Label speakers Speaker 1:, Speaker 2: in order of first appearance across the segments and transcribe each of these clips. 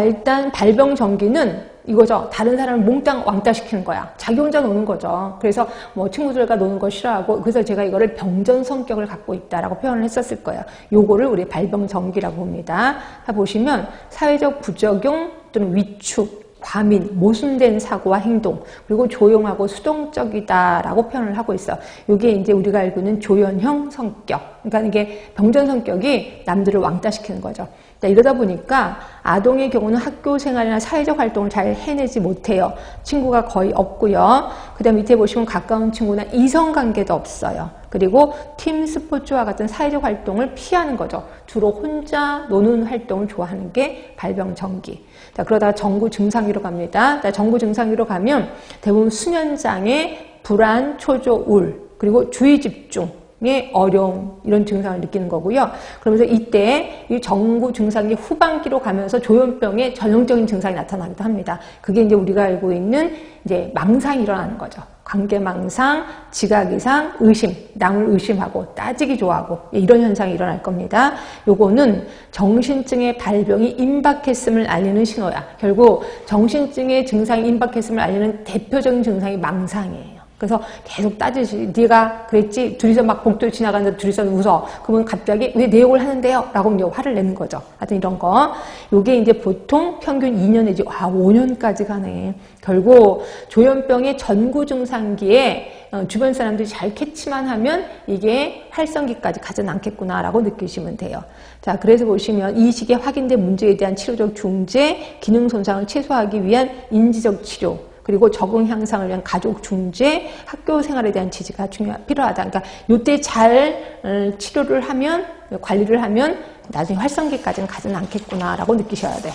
Speaker 1: 일단 발병정기는 이거죠. 다른 사람을 몽땅 왕따시키는 거야. 자기 혼자 노는 거죠. 그래서 뭐 친구들과 노는 거 싫어하고, 그래서 제가 이거를 병전 성격을 갖고 있다라고 표현을 했었을 거예요. 요거를 우리 발병정기라고 봅니다. 자, 보시면 사회적 부적용 또는 위축, 과민, 모순된 사고와 행동, 그리고 조용하고 수동적이다라고 표현을 하고 있어. 이게 이제 우리가 알고 있는 조현형 성격. 그러니까 이게 병전 성격이 남들을 왕따시키는 거죠. 자, 이러다 보니까 아동의 경우는 학교 생활이나 사회적 활동을 잘 해내지 못해요. 친구가 거의 없고요. 그 다음 밑에 보시면 가까운 친구나 이성관계도 없어요. 그리고 팀 스포츠와 같은 사회적 활동을 피하는 거죠. 주로 혼자 노는 활동을 좋아하는 게 발병정기. 자, 그러다가 정구 증상위로 갑니다. 자, 정구 증상위로 가면 대부분 수면장애, 불안, 초조, 우울, 그리고 주의 집중의 어려움, 이런 증상을 느끼는 거고요. 그러면서 이때 이 정구 증상이 후반기로 가면서 조현병의 전형적인 증상이 나타나기도 합니다. 그게 이제 우리가 알고 있는 이제 망상이 일어나는 거죠. 관계망상, 지각이상, 의심, 남을 의심하고 따지기 좋아하고 이런 현상이 일어날 겁니다. 요거는 정신증의 발병이 임박했음을 알리는 신호야. 결국 정신증의 증상이 임박했음을 알리는 대표적인 증상이 망상이에요. 그래서 계속 따지지. 네가 그랬지? 둘이서 막 복도를 지나가는데 둘이서 웃어. 그러면 갑자기 왜 내 욕을 하는데요? 라고 이제 화를 내는 거죠. 하여튼 이런 거. 요게 이제 보통 평균 2년 내지 5년까지 가네. 결국 조현병의 전구 증상기에 주변 사람들이 잘 캐치만 하면 이게 활성기까지 가진 않겠구나라고 느끼시면 돼요. 자, 그래서 보시면 이 시기에 확인된 문제에 대한 치료적 중재, 기능 손상을 최소화하기 위한 인지적 치료, 그리고 적응 향상을 위한 가족 중재, 학교 생활에 대한 지지가 필요하다. 그러니까 이때 잘 치료를 하면, 관리를 하면 나중에 활성기까지는 가지는 않겠구나라고 느끼셔야 돼요.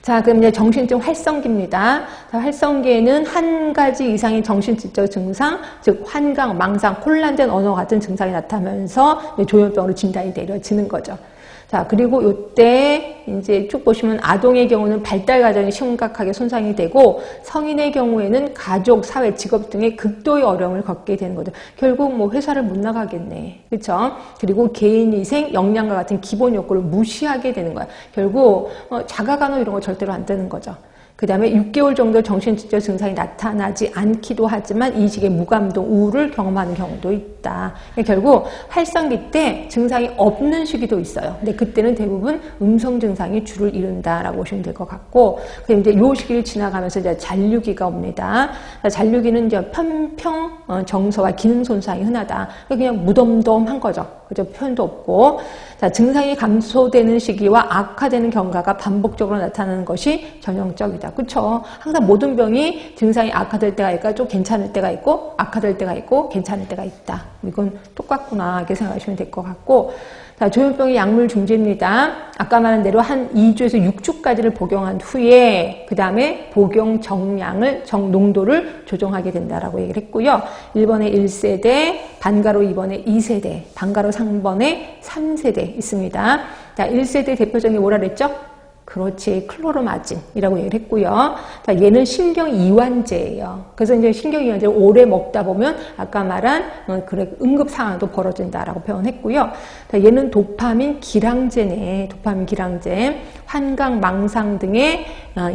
Speaker 1: 자, 그럼 이제 정신증 활성기입니다. 자, 활성기에는 한 가지 이상의 정신질적 증상, 즉 환각, 망상, 혼란된 언어 같은 증상이 나타나면서 조현병으로 진단이 내려지는 거죠. 자, 그리고 요때 이제 쭉 보시면 아동의 경우는 발달 과정이 심각하게 손상이 되고 성인의 경우에는 가족, 사회, 직업 등의 극도의 어려움을 겪게 되는 거죠. 결국 뭐 회사를 못 나가겠네. 그렇죠? 그리고 개인위생, 역량과 같은 기본 욕구를 무시하게 되는 거야. 결국 자가간호 이런 거 절대로 안 되는 거죠. 그 다음에 6개월 정도 정신질적 증상이 나타나지 않기도 하지만 이 시기에 무감동, 우울을 경험하는 경우도 있다. 결국 활성기 때 증상이 없는 시기도 있어요. 근데 그때는 대부분 음성 증상이 주를 이룬다라고 보시면 될 것 같고, 그럼 이제 이 시기를 지나가면서 이제 잔류기가 옵니다. 잔류기는 이제 편평 정서와 기능 손상이 흔하다. 그냥 무덤덤한 거죠. 그죠? 표현도 없고. 자, 증상이 감소되는 시기와 악화되는 경과가 반복적으로 나타나는 것이 전형적이다. 그렇죠? 항상 모든 병이 증상이 악화될 때가 있고 좀 괜찮을 때가 있고 악화될 때가 있고 괜찮을 때가 있다. 이건 똑같구나 이렇게 생각하시면 될 것 같고, 자, 조현병의 약물 중지입니다. 아까 말한 대로 한 2주에서 6주까지를 복용한 후에 그 다음에 복용 정량을 농도를 조정하게 된다라고 얘기를 했고요. 1번에 1세대, 반가로 2번에 2세대, 반가로 3번에 3세대 있습니다. 자, 1세대 대표적인 게 뭐라 그랬죠? 그렇지, 클로로마진이라고 얘기를 했고요. 자, 얘는 신경이완제예요. 그래서 이제 신경이완제를 오래 먹다 보면 아까 말한 응급 상황도 벌어진다라고 표현했고요. 자, 얘는 도파민 기량제네. 도파민 기량제. 환각, 망상 등의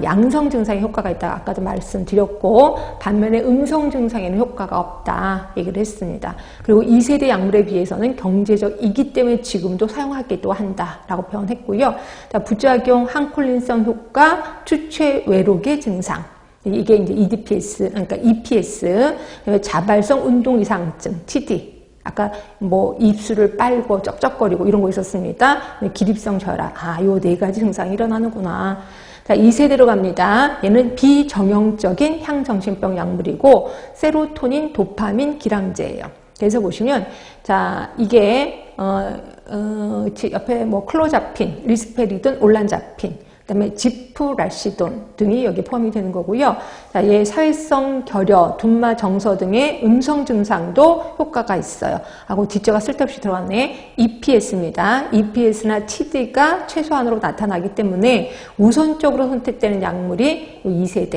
Speaker 1: 양성 증상에 효과가 있다. 아까도 말씀드렸고, 반면에 음성 증상에는 효과가 없다 얘기를 했습니다. 그리고 2세대 약물에 비해서는 경제적이기 때문에 지금도 사용하기도 한다라고 표현했고요. 자, 부작용, 항콜린성 효과, 추체 외록의 증상. 이게 이제 EDPS, 그러니까 EPS, 자발성 운동 이상증, TD. 아까 뭐 입술을 빨고 쩍쩍거리고 이런 거 있었습니다. 기립성 저혈압. 요 4가지 증상이 일어나는구나. 자, 2세대로 갑니다. 얘는 비정형적인 향정신병 약물이고 세로토닌, 도파민 기량제예요. 그래서 보시면 자, 이게 옆에 뭐 클로자핀, 리스페리돈, 올란자핀, 그다음에 지프라시돈 등이 여기 포함이 되는 거고요. 자, 얘 사회성 결여, 둔마 정서 등의 음성 증상도 효과가 있어요. 하고 뒷자가 쓸데없이 들어왔네. EPS입니다. EPS나 TD가 최소한으로 나타나기 때문에 우선적으로 선택되는 약물이 2세대